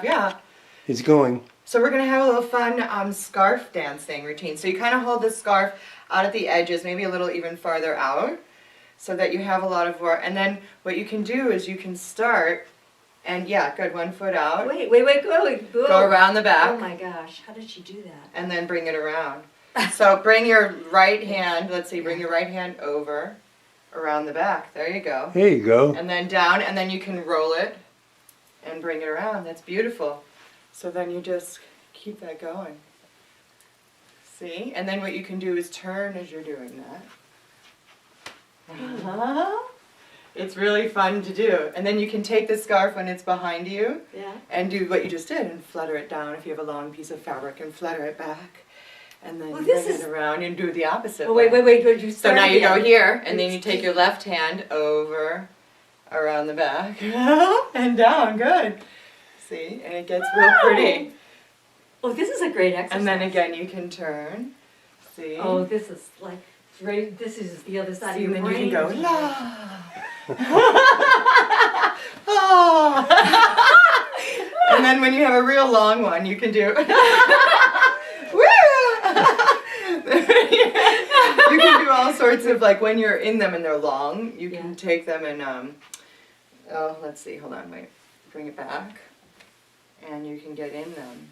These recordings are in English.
Yeah. It's going. So we're going to have a little fun scarf dancing routine. So you kind of hold the scarf out at the edges, maybe a little even farther out, so that you have a lot of work. And then what you can do is you can start, and yeah, good, 1 foot out. Wait, go. Go around the back. Oh my gosh, how did she do that? And then bring it around. So bring your right hand, let's see, bring your right hand over, around the back. There you go. There you go. And then down, and then you can roll it and bring it around. That's beautiful. So then you just keep that going. See? And then what you can do is turn as you're doing that. It's really fun to do. And then you can take the scarf when it's behind you and do what you just did and flutter it down if you have a long piece of fabric and flutter it back. And then you bring it around and do the opposite way. Wait. So now you go here and then you take your left hand over, around the back, and down. Good. See? And it gets real pretty. Oh, this is a great exercise. And then again you can turn. See? Oh, this is like, this is the other side of your brain. And then you can go, la. Oh. And then when you have a real long one, you can do you can do all sorts of, like when you're in them and they're long, you can take them and let's see, hold on, wait, bring it back, and you can get in them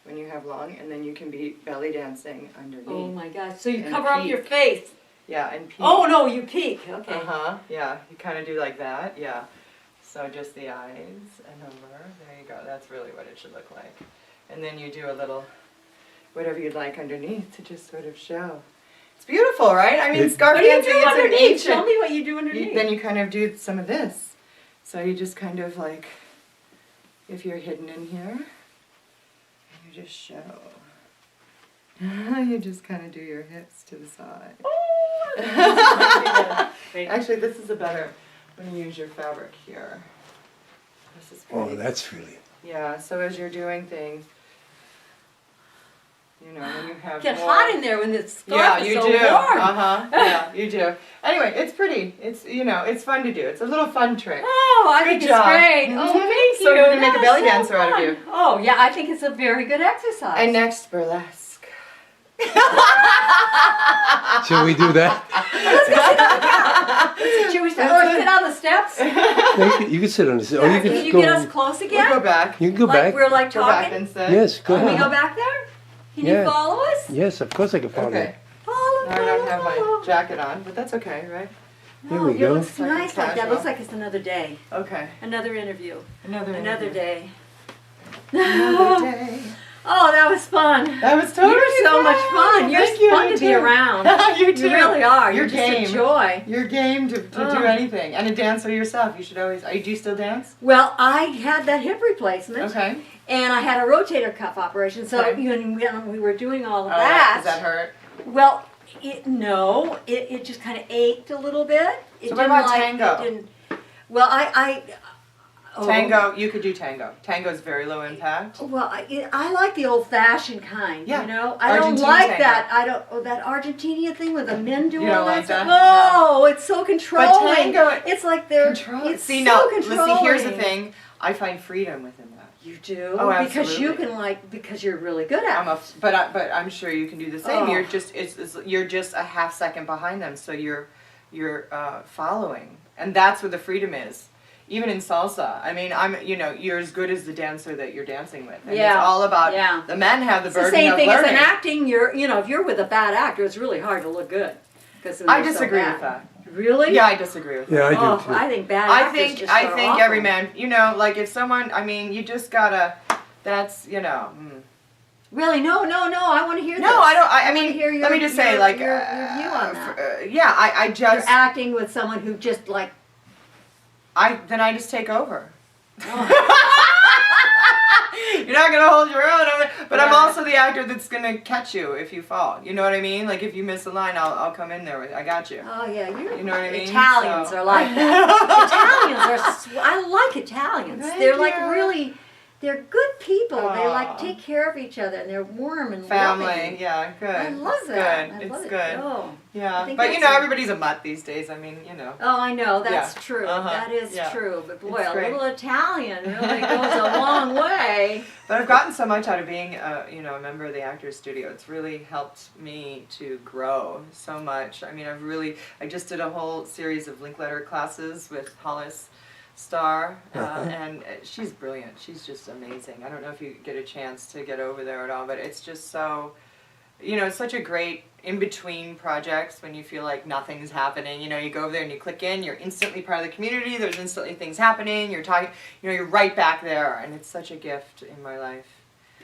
when you have long, and then you can be belly dancing underneath. Oh my gosh, so you cover up your face. Yeah, and peek. Oh no, you peek, okay. Yeah, you kind of do like that, yeah. So just the eyes and over, there you go, that's really what it should look like. And then you do a little, whatever you'd like underneath to just sort of show. It's beautiful, right? I mean, scarf dancing is an ancient. Show me what you do underneath. Then you kind of do some of this. So you just kind of like, if you're hidden in here, you just show. You just kind of do your hips to the side. Actually, this is a better, when you use your fabric here. This is pretty. Oh, that's really... Yeah, so as you're doing things, you know, when you have Get more, hot in there when the scarf is so warm. Yeah, you do. Anyway, it's pretty. It's, you know, it's fun to do. It's a little fun trick. Oh, I think it's great. Oh, thank you. So we're going to make a belly dancer out of you. Oh, yeah, I think it's a very good exercise. And next, burlesque. Shall we do that? Should we sit on the steps? You can sit on the steps. Or you can Can you go, get us close again? We'll go back. You can go Like back. we're like Go back talking? instead. Yes, go Can we ahead. go back there? Can you follow us? Yes, of course I can follow. Okay. Follow, Now I don't have my jacket on, but that's okay, right? There we go. It looks nice like that. Casual. Looks like it's another day. Okay. Another interview. Another day. Another day. Oh, that was fun. That was totally You're so much fun. You're Thank you, fun you to be too. around. You too. You really are. You're You're game. just a joy. You're game to do anything. And a dancer yourself. You should always... Do you still dance? Well, I had that hip replacement. Okay. And I had a rotator cuff operation. So Okay. when we were doing all of Oh, that. does that hurt? Well, it just kind of ached a little bit. It So what about tango? It didn't, well, Tango, you could do tango. Tango is very low impact. Well, I like the old-fashioned kind. Yeah. You know, I don't Argentine like tango. that. That Argentinian thing with the men doing You don't all like that. that? No, it's so controlling. But tango, it's like they're control. It's See, so no, controlling. see, here's the thing. I find freedom within that. You do? Oh, Because you absolutely. because you're really good at it. But I'm sure you can do the same. Oh. You're just a half second behind them, so you're following, and that's where the freedom is. Even in salsa, I mean, you're as good as the dancer that you're dancing with. And it's all about the men have the It's the burden same of thing learning. as in acting. If you're with a bad actor, it's really hard to look good. I disagree with that. Really? Yeah, I disagree with that. Yeah, I do too. I think bad actors just I are think awful. every man, like if someone, I mean, you just gotta, that's, Really? No, I want to hear this. No, I don't, I wanna mean, hear let me just say, your like, view on that. yeah, I You're just, acting with someone who just like... then I just take over. Oh. You're not gonna hold your own, but I'm Right. also the actor that's gonna catch you if you fall. You know what I mean? Like if you miss a line, I'll come in there with, I got you. Oh yeah, You know what I mean? Italians So- are like that. I like Italians. Thank They're like you. really, they're good people. They like Aw. take care of each other and they're warm and Family, loving. yeah, good. I love It's that. Good. I It's love it. good. Oh. Yeah, think but that's everybody's a mutt these days. I mean, Oh, I know, that's Yeah. true. Uh-huh. That is Yeah. true. But boy, It's a great. little Italian really goes a long way. But I've gotten so much out of being, a member of the Actors Studio. It's really helped me to grow so much. I mean, I just did a whole series of Linkletter classes with Hollis Starr, and she's brilliant. She's just amazing. I don't know if you get a chance to get over there at all, but it's just so, it's such a great in-between projects when you feel like nothing's happening. You go over there and you click in, you're instantly part of the community, there's instantly things happening, you're talking, you're right back there, and it's such a gift in my life.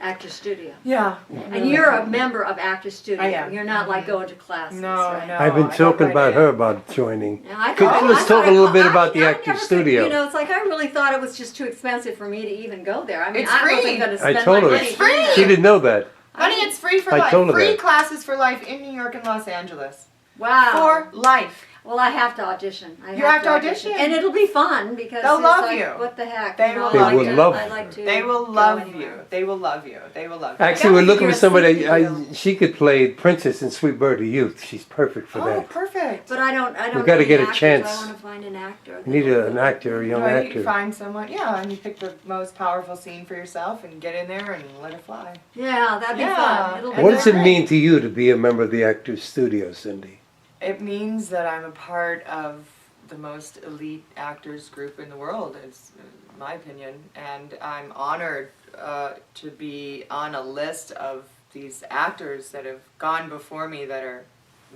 Actors Studio. Yeah. And you're a member of Actors Studio. I am. You're not like going to classes. No, right? no. I've been I talking don't about write her it. about joining. And I Could- thought- let's I talk a thought- little bit about the I Actors never could- Studio. It's like I really thought it was just too expensive for me to even go there. I mean, It's I free. wasn't going to I spend told my her. money. It's free. She didn't know that. Honey, it's free for I life. told her Free that. classes for life in New York and Los Angeles. Wow. For life. Well, I have to audition. You have to audition. And it'll be fun because They'll it's love like, you. what the heck? They you know, will I like love to- you. Love I like to They will go love anywhere. you. They will love you. They will love you. Actually, we're looking You're for a somebody. sweetie. She could play Princess in Sweet Bird of Youth. She's perfect for Oh, that. perfect. But I don't We know gotta any get a actors. chance. I want to find an actor. You need an actor, a young Right, actor. find someone, and you pick the most powerful scene for yourself and get in there and let it fly. Yeah, that'd be Yeah. fun. It'll be What does it great. mean to you to be a member of the Actors Studio, Cindy? It means that I'm a part of the most elite actors group in the world, is my opinion, and I'm honored to be on a list of these actors that have gone before me that are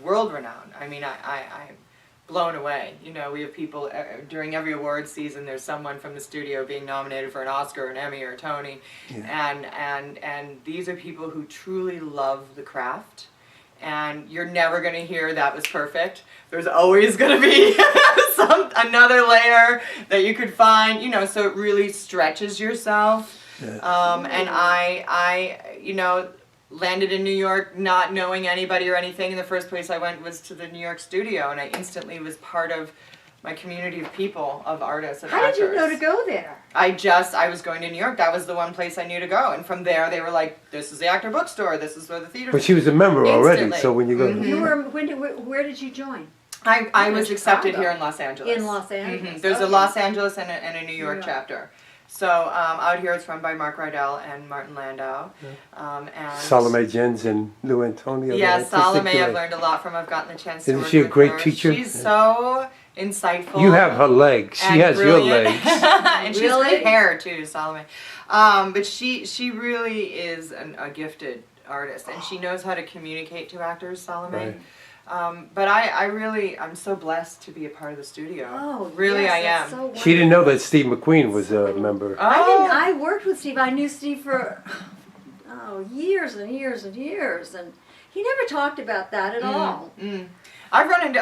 world renowned. I mean, I'm blown away. We have people during every award season. There's someone from the studio being nominated for an Oscar, an Emmy, or a Tony, and these are people who truly love the craft. And you're never going to hear that was perfect. There's always going to be another layer that you could find, so it really stretches yourself. Yeah. And I landed in New York not knowing anybody or anything. And the first place I went was to the New York studio, and I instantly was part of my community of people, of artists, of How did actors. you know to go there? I was going to New York. That was the one place I knew to go. And from there, they were like, this is the Actor Bookstore. This is where the theater. But she was a member already, Instantly. so when you go, Mhm. You were. Where did you join? I was In accepted Chicago. here in Los Angeles. In Los Angeles. There's a Okay. Los Angeles and a New York New York. chapter. So out here it's run by Mark Rydell and Martin Landau. And Salome Jens and Lou Antonio. Yeah, the artistic Salome I've director. learned a lot from. I've gotten the chance to Isn't work she a with great her. teacher? She's so insightful. You have her legs. She and has brilliant. your legs. And she has Really? great hair too, Salome. But she really is a gifted artist, and she knows how to communicate to actors, Salome. Right. But I'm so blessed to be a part of the studio. Oh, really, yes, I that's am. so She didn't know that wonderful. Steve McQueen was a member. I worked with Steve. I knew Steve for years and years and years, and he never talked about that at all. I've run into.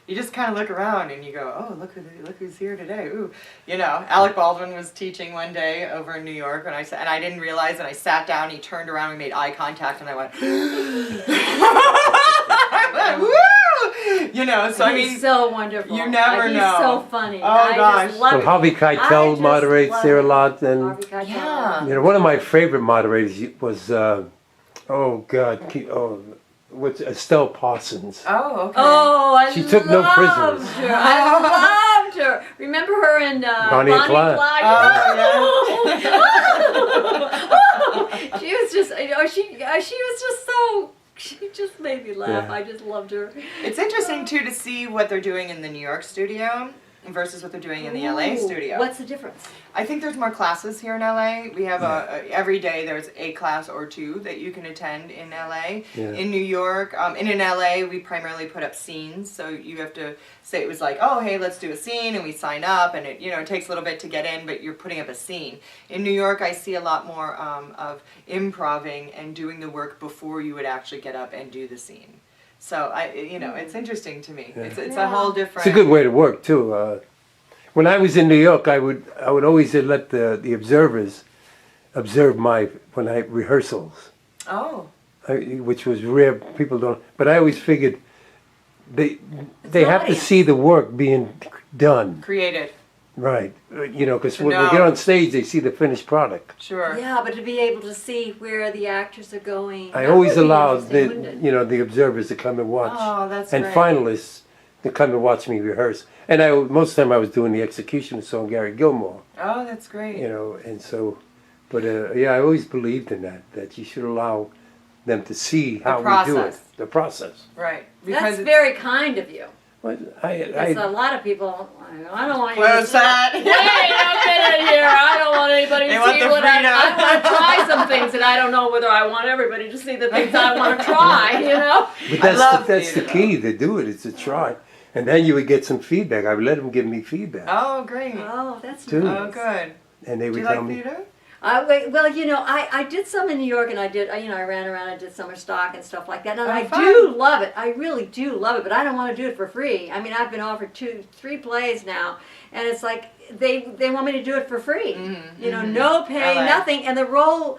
You just kind of look around and you go, oh, look who's here today. Ooh, Alec Baldwin was teaching one day over in New York, and I didn't realize, and I sat down. And he turned around, we made eye contact, and I went, I went, woo! So I mean, He's so wonderful. you never He's know. so funny. Oh, I gosh. just love Well, it. Harvey I Keitel just moderates love there a him. lot, and Harvey Keitel. Yeah. one of my favorite moderators was, what's Estelle Parsons. oh, okay. Oh, I She took no loved prisoners. her. I loved her. Remember her in Bonnie and Clyde. She was just, she was just so. She just made me laugh. Yeah. I just loved her. It's interesting too to see what they're doing in the New York studio versus what they're doing in the LA Ooh, studio. What's the difference? I think there's more classes here in LA. We have every day there's a class or two that you can attend in LA. Yeah. In New York, and in LA we primarily put up scenes, so you have to say, it was like, oh hey, let's do a scene, and we sign up, and it takes a little bit to get in, but you're putting up a scene. In New York I see a lot more of improving and doing the work before you would actually get up and do the scene. So it's interesting to me. Yeah. It's a whole different. It's a good way to work too. When I was in New York, I would always let the observers observe my rehearsals, Oh. which was rare. People don't. But I always figured they have to audience. see the work being done Created. right. Because To when we know. get on stage, they see the finished product. Sure. Yeah, but to be able to see where the actors are going. I that always would be allowed interesting, wouldn't it? the observers to come and watch, Oh, that's and great. finalists to come and watch me rehearse. And most of the time I was doing the execution of song Gary Gilmore. Oh, that's great. And so But yeah, I always believed in that you should allow them to see how we do it. process. The process. Right. That's very kind of you. But Because a lot of people, I don't want you Close to that. Hey, don't get in here. I don't want anybody to They want see the what I freedom. want to try some things, and I don't know whether I want everybody to see the things I want to try, you know? But love that's the theater, key to do it. It's to try, and then you would get some feedback. I would let them give me feedback, Oh, great. Oh, that's Dude. nice. Oh, good. and they Do would you tell like me. theater? Well, you know, I did some in New York, and I ran around and did summer stock and stuff like that, and Oh, I fun. do love it. I really do love it, but I don't want to do it for free. I mean, I've been offered 3 plays now, and it's like they want me to do it for free. You know, no pay, LA. nothing, and the role.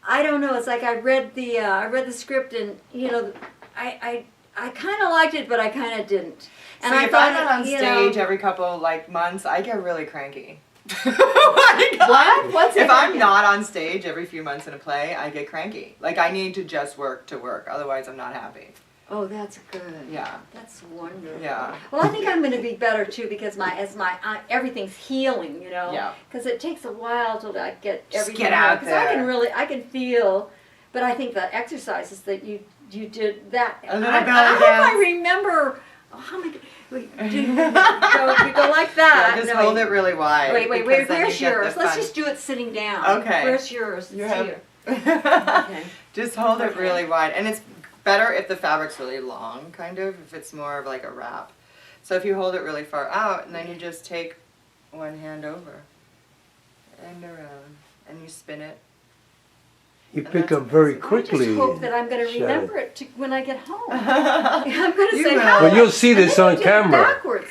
I don't know. It's like I read the script, and you know, I kind of liked it, but I kind of didn't. And See, I if thought, I'm not on you stage know, every couple months, I get really cranky. What? What's If it I'm again? not on stage every few months in a play, I get cranky. Like I need to just work to work, otherwise I'm not happy. Oh, that's good. Yeah. That's wonderful. Yeah. Well, I think I'm going to be better too because everything's healing, you know. Yeah. Because it takes a while till I get Just everything. get out Because I there. I can feel, but I think the exercises that you did that. A little I belly hope I dance. remember. Oh, how many? We go like that. Yeah, just No, hold it really wide. Wait, because then where's you get the yours? Let's fun. just do it sitting down. Okay. Where's yours? You It's have. here. Okay. Just hold it Okay. really wide, and it's better if the fabric's really long, kind of. If it's more of like a wrap. So if you hold it really far out, and then you just take one hand over and around, and you spin it. You And pick that's up very amazing. I quickly. just hope that I'm going to Sharon. remember it when I get home. I'm going to You say, will. how Well, did you'll I- see and this then on you did it camera. Backwards.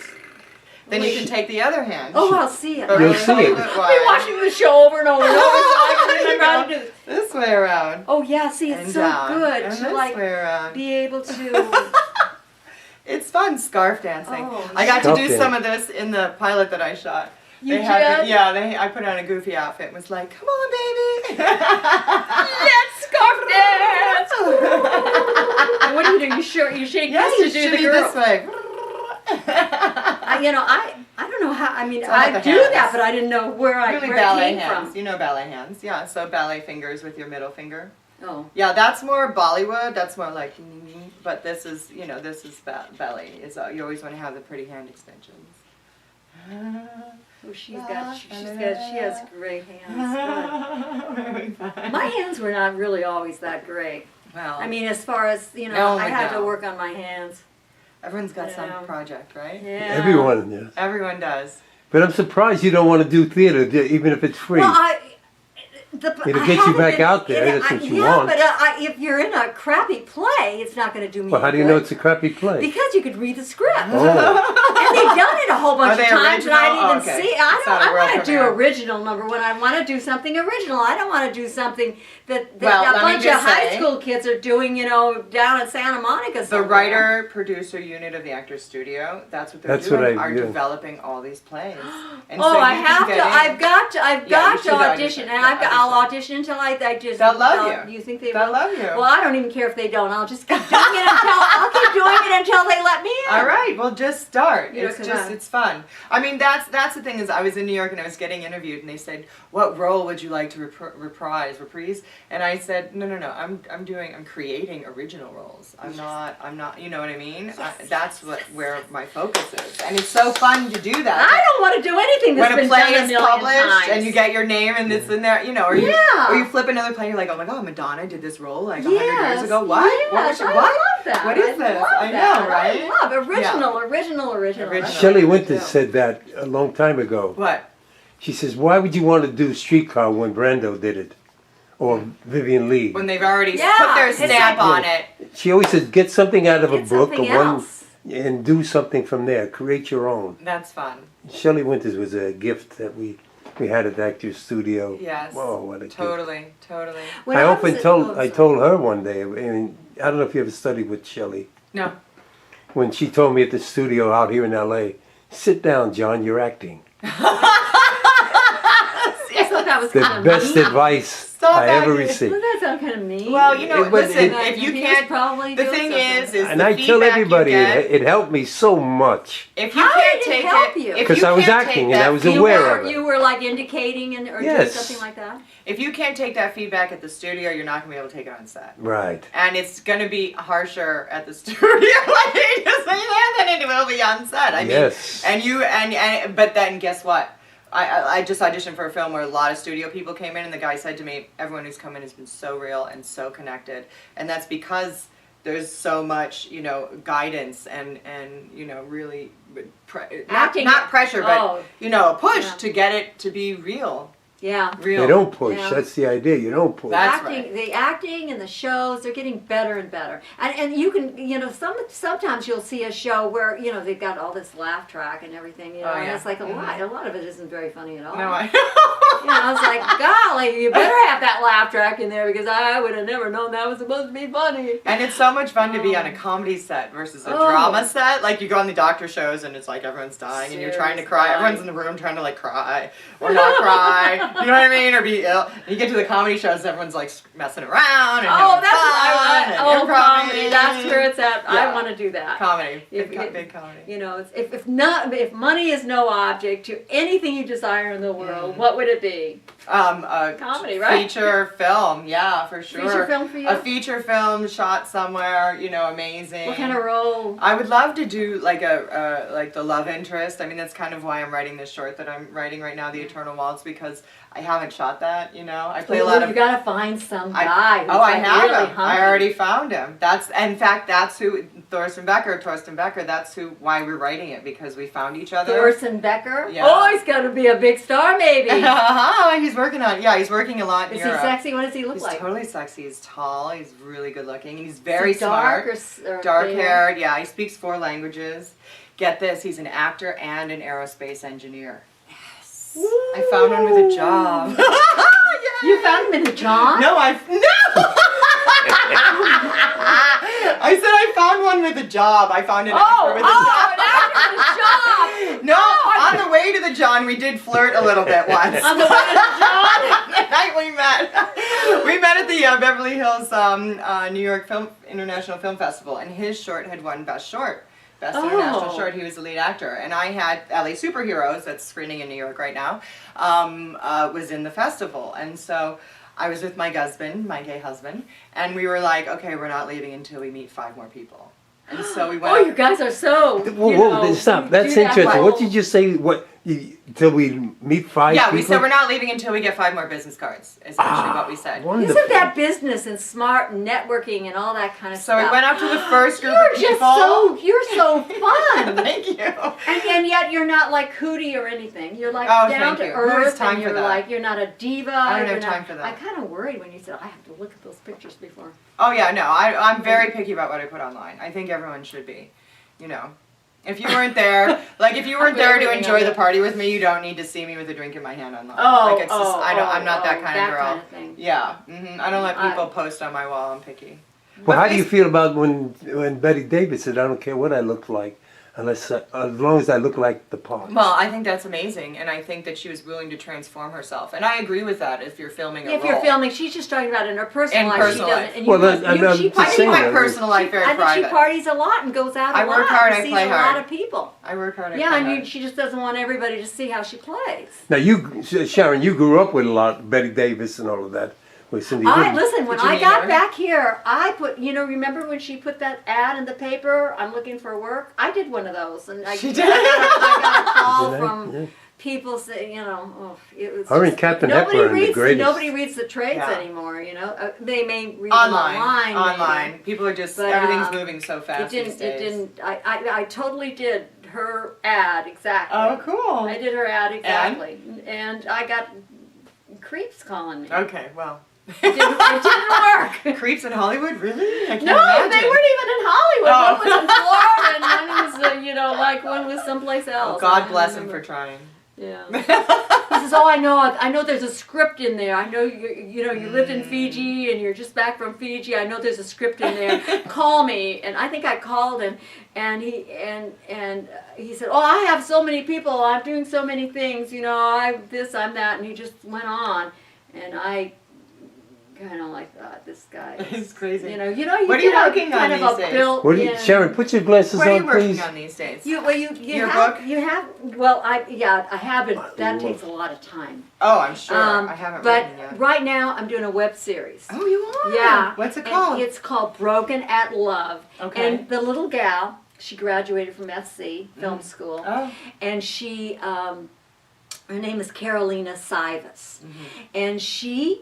Then you can take the other hand. Oh, I'll see it. But You'll really see hold it. I've been wide. watching the show over and over and over, so I can remember how to do this. This way around. Oh yeah, see, it's And so down. good And to this like way around. be able to. It's fun, scarf dancing. Oh, I got to Scarf do dancing. some of this in the pilot that I shot. You had did? I put on a goofy outfit and was like, come on, baby. Let's scarf dance. And what do? You shake Yeah, this you to do the shimmy girl. this way. I don't know how. I mean, It's all about I the do hands. that, but I didn't know where Really where ballet it came hands. from. You know ballet hands. Yeah, so ballet fingers with your middle finger. Oh. Yeah, that's more Bollywood. That's more like, but this is, this is ballet. You always want to have the pretty hand extensions. Oh, she has great hands. Good. My hands were not really always that great. Well, I mean, as far as, No, I had no. to work on my hands. everyone's got Yeah. some project, right? Yeah. Everyone, yes. Everyone does. But I'm surprised you don't want to do theater, even if it's free. Well, It'll I get you haven't back been- out there, that's what you yeah, want. but if you're in a crappy play, it's not going to do me Well, how do you good. know it's a crappy play? Because you could read the script. Oh, And they've done it a whole bunch Are they of times, and I original? didn't Okay. see. It's not a I world want to do premiere. original number one. I want to do something original. I don't want to do something that Well, a let me bunch of just high say- school kids are doing, down in Santa Monica. The somewhere. writer producer unit of the Actors Studio, that's what they're That's what doing, I are do. developing all these plays. And Oh, so I you can have get to. in. I've got to. I've Yeah, got you to should audition, and audition. I'll audition until I just. They'll love you. You think they They'll will? love you. Well, I don't even care if they don't. I'll just keep doing it until they let me in. All right, well, just start. You know, It's 'cause just, it's fun. I mean, that's the thing is, I was in New York and I was getting interviewed, and they said, "What role would you like to reprise?" And I said, "No. I'm creating original roles. I'm not. You know what I mean? That's where my focus is, and it's so fun to do that. I don't want to do anything that's When a been play done a is million published times. and you get your name and it's in there, or you Yeah. or you flip another play, you're like, oh my god, Madonna did this role like 100 Yes, years ago. What? Yes, what? I What? love that. What is this? love I know, that. right? I love original. Original. Shelley That's Winters what said that a long time ago. What? She says, why would you want to do Streetcar when Brando did it? Or Vivian Lee? When they've already Yeah, put their it's stamp like- on it. She always says, get something out of a Get book something or one, else. and do something from there. Create your own. That's fun. Shelley Winters was a gift that we had at the Actors Studio. Yes. Whoa, what a gift. Totally. When I was often at- told oh, I sorry. told her one day, I mean, I don't know if you ever studied with Shelley. No. When she told me at the studio out here in LA, sit down, John, you're acting. So that was the kind of best mean. advice Stop I that, ever you- received. Doesn't that sound kind of mean? Well, you know, It was- listen, it- if you He was can't, probably the doing thing something. is And the I tell feedback everybody, you get, it helped me so much. if you How can't did it take help it, you? if 'Cause you I was can't acting take and I that was feedback- aware of it. You were like indicating and or doing Yes. something like that? If you can't take that feedback at the studio, you're not gonna be able to take it on set. Right. And it's gonna be harsher at the studio, I hate to say that, than it will be on set. I mean, Yes. but then guess what? I just auditioned for a film where a lot of studio people came in, and the guy said to me, everyone who's come in has been so real and so connected. And that's because there's so much, you know, guidance and you know, really, Acting- not pressure, but, oh. you know, a push Yeah. to get it to be real. Yeah. Real. They don't push. Yeah. That's the idea. You don't push. That's acting, right. the acting and the shows, they're getting better and better. And you can, you know, sometimes you'll see a show where, you know, they've got all this laugh track and everything, you know, Oh, and yeah. it's like a lot of it isn't very funny at all. No, I You know, it's like, golly, you better have that laugh track in there because I would have never known that was supposed to be funny. And it's so much fun to be on a comedy set versus a Oh. drama set. Like you go on the doctor shows and it's like everyone's dying and you're trying to cry. Seriously. Everyone's in the room trying to like cry or not cry. You know what I mean? Or be ill. And you get to the comedy shows, everyone's like messing around and Oh, having that's fun what I and want. Oh, improv. comedy. That's where it's at. I Yeah. want to do that. Comedy. If- Big comedy. You know, if money is no object to anything you desire in the world, what would it be? Comedy, right? Feature film, yeah, for sure. Feature film for you? A feature film shot somewhere, you know, amazing. What kind of role? I would love to do like like the love interest. I mean, that's kind of why I'm writing this short that I'm writing right now, The Eternal Waltz, because I haven't shot that. You know, I play a lot You of. gotta find some guy. Who's Oh, I like have really him. hunky. I already found him. In fact, that's who Thorsten Becker. That's why we're writing it, because we found each other. Thorsten Becker. Yeah. Oh, he's got to be a big star, maybe. He's working on. Yeah, he's working a lot in Is he Europe. sexy? What does he look He's like? totally sexy. He's tall. He's really good looking. He's very Is he dark smart. or Dark fair? haired. Yeah, he speaks 4 languages. Get this, he's an actor and an aerospace engineer. Yes. I found one with a job. You found him in a job? No, I said I found one with a job. I found an actor with a job. an actor with a job. No, on the way to the John, we did flirt a little bit once. On the way to the job? The night we met. We met at the Beverly Hills New York International Film Festival, and his short had won Best Short. Best International Short. He was the lead actor. And I had LA Superheroes, that's screening in New York right now, was in the festival. And so I was with my husband, my gay husband, and we were like, okay, we're not leaving until we meet 5 more people. And so we went. Oh, you guys are so. Whoa, stop. That's interesting. What did you say? Till we meet 5 Yeah, people? we said we're not leaving until we get 5 more business cards, is actually what we said. Wonderful. Isn't that business and smart and networking and all that kind of So stuff? we went up to the first group You're of just people. you're so fun. Thank you. And yet you're not like hootie or anything. You're like Oh, down thank to you. Who has earth, time and for you're that? like you're not a diva. I don't you're have not- time for that. I kind of worried when you said I have to look at those pictures before. Oh yeah, no, I'm very picky about what I put online. I think everyone should be, you know. If you weren't there, like if you weren't there to enjoy the party with me, you don't need to see me with a drink in my hand online. Like it's just, I'm not that kind of girl. Kind of thing. Yeah, I don't let people post on my wall. I'm picky. Well, how do you feel about when Betty Davis said, I don't care what I look like, as long as I look like the part? Well, I think that's amazing, and I think that she was willing to transform herself, and I agree with that. If you're filming a If role. you're filming, she's just talking about in her personal In life. personal she doesn't. life. And Well, you, I'm she just I parties- keep my saying that. personal life very I think private. she parties a lot and goes out I a lot. work hard, and I sees play a hard. lot of people. I work hard. I Yeah, play and hard. she just doesn't want everybody to see how she plays. Now, Sharon, you grew up with a lot, Betty Davis and all of that. With Cindy Williams. Listen, when Did you I meet got her? back here, I put, remember when she put that ad in the paper, I'm looking for work? I did one of those. And I, She did? I got a call Did I? from Yeah. people saying, it was Her and just- Captain nobody Hepburn, the reads, greatest. Nobody reads the trades Yeah. anymore, They may read Online. them online. maybe. People are just, But, everything's moving so It fast didn't, these days. I totally did her ad exactly. Oh, cool. I did her ad exactly. And I got creeps calling me. Okay, well. It didn't work. Creeps in Hollywood? Really? I can't No, imagine. they weren't even in Hollywood. Oh. One was in Florida, and one was, one was someplace else. Oh, God I bless him remember. for trying. Yeah. He says, "Oh, I know there's a script in there. I know you lived in Fiji and you're just back from Fiji. I know there's a script in there. Call me." And I think I called him, and he said, "Oh, I have so many people. I'm doing so many things. I'm this, I'm that." And he just went on, and I kind of like thought, this guy It's crazy. You What are you working on kind of these a days? built-in. Sharon, put your glasses What are you on, working please. on these days? You Your have, book? You have. Well, I haven't. That takes a lot of time. Oh, I'm sure. I haven't But written yet. right now, I'm doing a web series. Oh, you are? Yeah. What's it And called? it's called Broken at Love. Okay. And the little gal, she graduated from SC Film School, Oh. and she, her name is Carolina Sivas, and she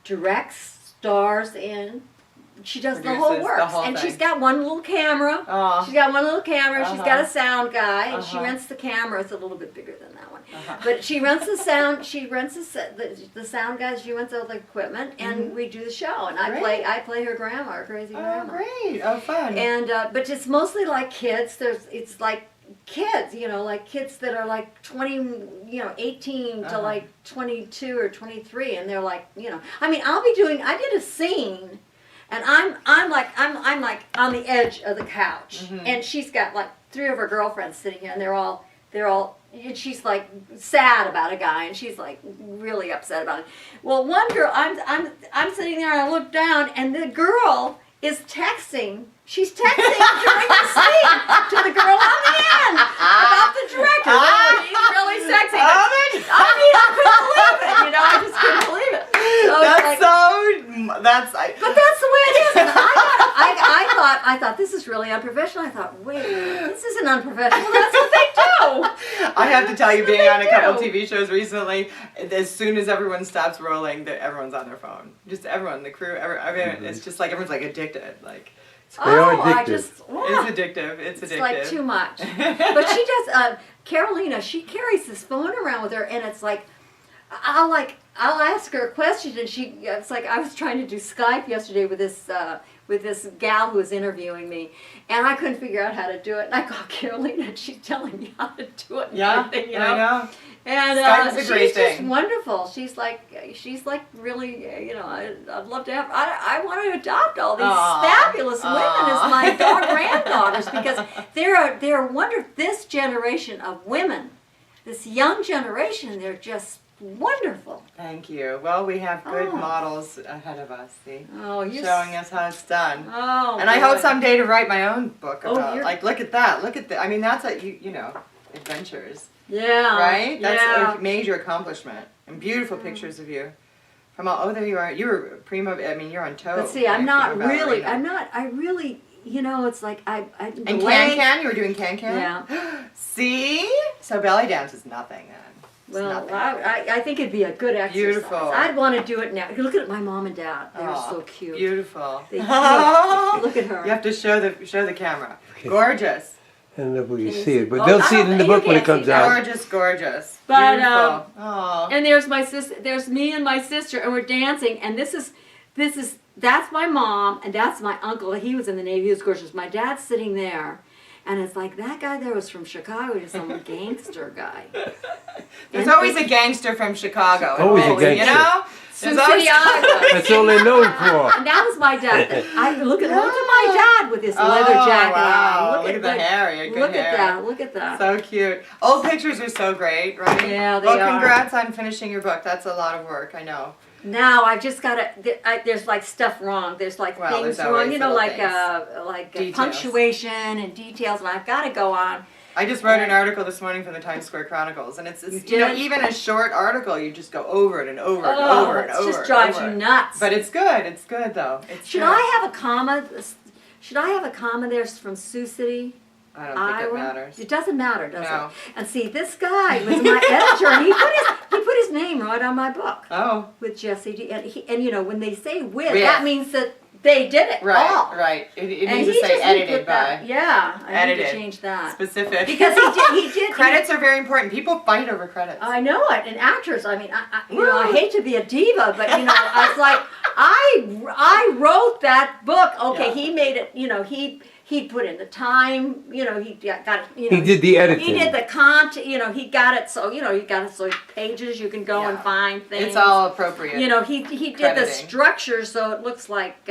directs, stars in. She does the whole Produces the works, whole and thing. she's got one little camera. Oh. She's got one little camera. She's got Uh-huh. a sound guy, and she Uh-huh. rents the camera. It's a little bit bigger than that one, Uh-huh. but she rents the sound. She rents the sound guy. She rents all the equipment, and we do the show. And Great. I play her grandma, her crazy Oh, grandma. great. Oh, fun. And but it's mostly like kids. It's like kids, like kids that are like 20, 18 to Uh-huh. like 22 or 23, and they're like, I mean, I did a scene, and I'm like on the edge of the couch, and she's got like 3 of her girlfriends sitting here, and they're all, and she's like sad about a guy, and she's like really upset about it. Well, one girl, I'm sitting there, and I look down, and the girl is texting. She's texting during the scene to the girl on the end about the director. He's really sexy. Oh, I mean, I couldn't believe it. I just couldn't believe it. So it's like, but that's the way it is. And I thought this is really unprofessional. I thought, wait a minute, this isn't unprofessional. That's what they do. I have to tell you, being they on a couple do. TV shows recently, as soon as everyone stops rolling, everyone's on their phone. Just everyone, the crew, it's just like everyone's like addicted. Like, They are I addictive. just, it's addictive. It's addictive. It's like too much. But she does. Carolina, she carries this phone around with her, and it's like, I'll ask her a question, and it's like I was trying to do Skype yesterday with this gal who was interviewing me, and I couldn't figure out how to do it. And I called Carolina, and she's telling me how to do it. And Yeah, everything, I know. And Skype is a great she's just thing. wonderful. She's like really, I'd love to have. I want to adopt all these Aw. fabulous women Aw. as my granddaughters, because they're wonderful. This generation of women, this young generation, they're just wonderful. Thank you. Well, we have good Oh. models ahead of us, see? Oh, you Showing us how it's done. Oh, And I hope boy. someday to write my own book Oh, about, you're- like, look at that. Look at that. I mean, that's adventures, Yeah. right? That's yeah. a major accomplishment. And beautiful pictures of you. From all, there you are. You were prima, I mean, you're on toe. But see, right? I'm not You're a really. ballerina. I really. It's like I. And the legs- can-can? You were doing can-can? Yeah. See? So belly dance is nothing then. It's Well, nothing. I think it'd be a good exercise. Beautiful. I'd want to do it now. Look at my mom and dad. They're Aw, so cute. Beautiful. They, look at her. You have to show the camera. Gorgeous. I don't know if we Can can you see see- it, but Oh, they'll I see it don't in the think you book when it can comes see out. Gorgeous, gorgeous. But, Beautiful. Aw. And there's my sister. There's me and my sister, and we're dancing. And that's my mom, and that's my uncle. He was in the Navy. He was gorgeous. My dad's sitting there, and it's like that guy there was from Chicago. He's some gangster guy. There's always a gangster from Chicago. Always a You gangster. know? Sioux There's always- City, Iowa. That's all they're known for. And that was my dad. Look at my dad with his leather jacket wow. on. Look at the hair. You had good Look hair. at that. Look at that. So cute. Old pictures are so great, right? Yeah, they well, are. congrats on finishing your book. That's a lot of work, I know. Now I've just got to. There's like stuff wrong. There's like Well, things there's wrong. always little Like things. punctuation and details, and I've got to go on. I just wrote an article this morning from the Times Square Chronicles, and it's You did? even a short article, you just go over it and over it and Oh, over it it and over just it. drives over you it. nuts. But it's good. It's good though. It's Should good. I have a comma? Should I have a comma there from Sioux City, I don't think Iowa? it matters. It doesn't matter, does No. it? And see, this guy was my editor, and he put his name right on my book Oh, with Jesse D. And when they say with, With. that means that they did it right, all. right. It And needs to he say just edited put that. by. Yeah, I need Edited. to change that. Specific. Because he did. Credits are very important. People fight over credits. I know it. And actors, I mean, I hate to be a diva, but I was like, I I wrote that book. Okay, Yeah. he made it. You know, he put in the time. You know, he got it. You know, He did the editing. He did the content. You know, he got it so pages you can go and Yeah. find things. It's all appropriate. You know, he did the crediting. structure so it looks like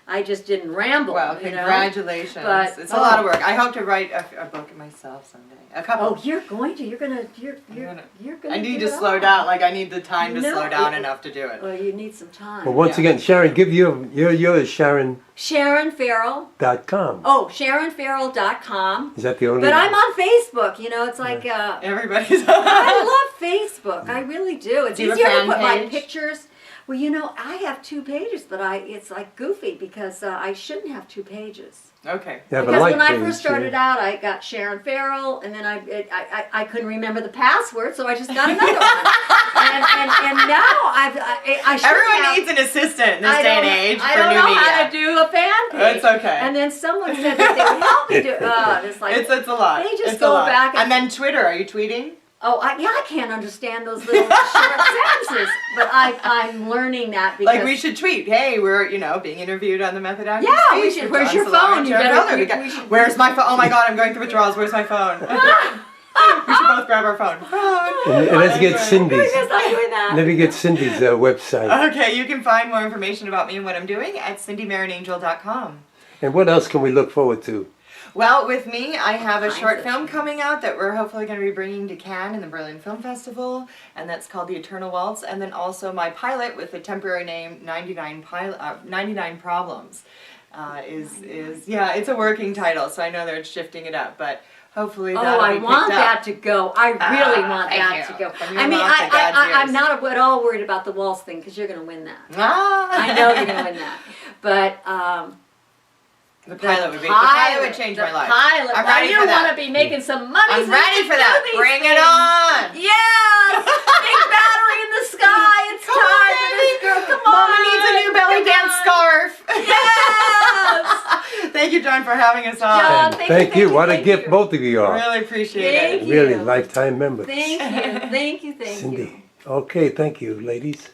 I just didn't ramble. Well, you know? congratulations. But, It's a lot of work. I hope to write a book myself someday. A couple. Oh, you're going to. You're gonna. You're gonna. I need do to it slow all. down. Like I need the time to No, slow down it- enough to do it. Well, you need some time. Well, once Yeah. again, Sharon, give you're Sharon.com. Sharon Farrell. Oh, SharonFarrell.com. Is that the only? But I'm on Facebook. You know, it's like Everybody's. I love Facebook. I really do. It's Do you have a easier to fan put my page? pictures. Well, you know, I have 2 pages, but it's like goofy because I shouldn't have 2 pages. Okay. You have a Because like when I page, first started yeah. out, I got Sharon Farrell, and then I couldn't remember the password, so I just got another one. And now I should Everyone have, needs an assistant in this I day don't- and age I for don't new know media. how to do a fan page. It's okay. And then someone said that they would help me do. It's like It's a lot. They just It's go a lot. back And then Twitter. Are you tweeting? I can't understand those little short sentences, but I'm learning that because Like we should tweet. Hey, we're being interviewed on the Method Acting. Yeah, we Speech should. with Where's John your Solari phone? and You Sharon better- Farrell. we We should- Where's my phone? Oh my God, I'm going through withdrawals. Where's my phone? We should both grab our phone. And let's get Cindy's. Because I'm doing that. Let me get Cindy's website. Okay, you can find more information about me and what I'm doing at cindymarinangel.com. And what else can we look forward to? Well, with me, I have a Kinds short of film things. coming out that we're hopefully going to be bringing to Cannes in the Berlin Film Festival, and that's called The Eternal Waltz. And then also my pilot with the temporary name 99 Problems it's a working title, so I know they're shifting it up, but hopefully that'll I be picked want up. that to go. I really want thank that you. to go. From your I mean, mouth to God's I'm ears. not at all worried about the waltz thing because you're going to win that. Ah. I know you're going to win that. But The pilot would change my life. Pilot. I'm Now, ready you for that. want to be making some money. I'm so ready you for can that. do these Bring it things. on. Yes! Big battery in the sky. It's Come on, time for this girl. Come on. Mama needs a new belly Come dance on. scarf. Yes! Thank you, John, for having us on. John, And thank thank you, you. What a thank gift you. both of you are. Really appreciate Thank it. you. Really, lifetime members. Thank you. Thank you. Thank you. Cindy. Okay, thank you, ladies.